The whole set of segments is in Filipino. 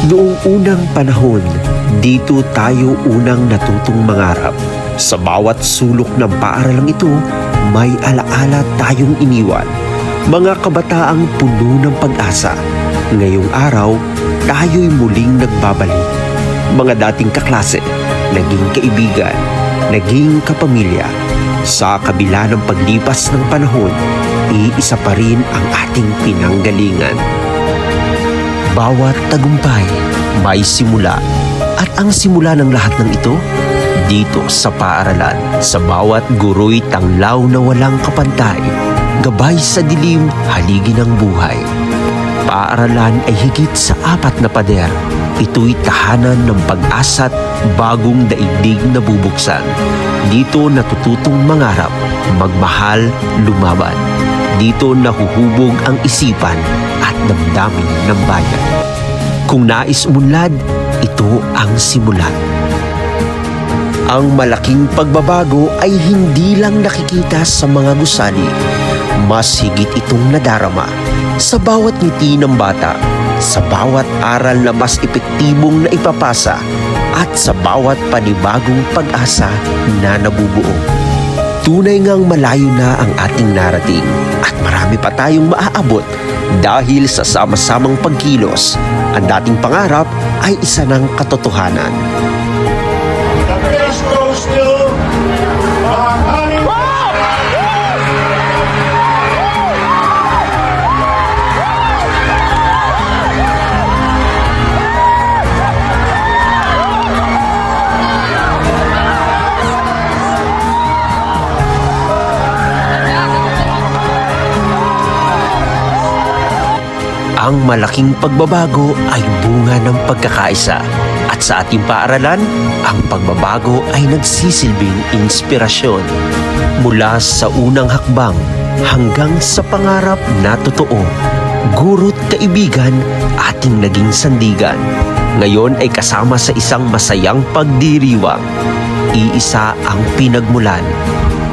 Noong unang panahon, dito tayo unang natutong mangarap. Sa bawat sulok ng paaralang ito, may alaala tayong iniwan. Mga kabataang puno ng pag-asa. Ngayong araw, tayo'y muling nagbabalik. Mga dating kaklase, naging kaibigan, naging kapamilya. Sa kabila ng paglipas ng panahon, iisa pa rin ang ating pinanggalingan. Bawat tagumpay may simula, at ang simula ng lahat ng ito, dito sa paaralan. Sa bawat guro'y tanglaw na walang kapantay, gabay sa dilim, haligi ng buhay. Paaralan ay higit sa 4 na pader. Ito'y tahanan ng pag-asa't bagong daigdig na bubuksan. Dito natututong mangarap, magmahal, lumaban. Dito nahuhubog ang isipan at damdamin ng bayan. Kung nais umunlad, ito ang simulan. Ang malaking pagbabago ay hindi lang nakikita sa mga gusali. Mas higit itong nadarama sa bawat ngiti ng bata, sa bawat aral na mas epektibong naipapasa, at sa bawat panibagong pag-asa na nabubuo. Tunay ngang malayo na ang ating narating at marami pa tayong maaabot dahil sa sama-samang pagkilos. Ang dating pangarap ay isa ng katotohanan. The best goes to Mahakali. Ang malaking pagbabago ay bunga ng pagkakaisa. At sa ating paaralan, ang pagbabago ay nagsisilbing inspirasyon. Mula sa unang hakbang hanggang sa pangarap na totoo, guro't kaibigan ating naging sandigan. Ngayon ay kasama sa isang masayang pagdiriwang. Iisa ang pinagmulan,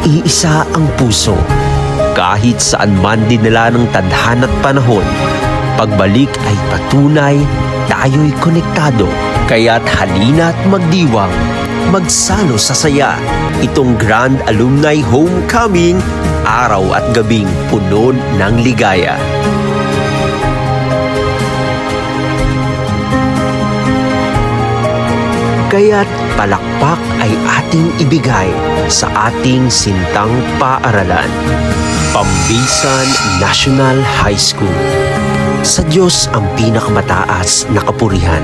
iisa ang puso. Kahit saan man dinala ng tadhana't panahon, pagbalik ay patunay, tayo'y konektado. Kaya't halina't magdiwang, magsalo sa saya. Itong Grand Alumni Homecoming, araw at gabing puno ng ligaya. Kaya't palakpak ay ating ibigay sa ating sintang paaralan. Pambisan National High School. Sa Diyos ang pinakamataas na kapurihan.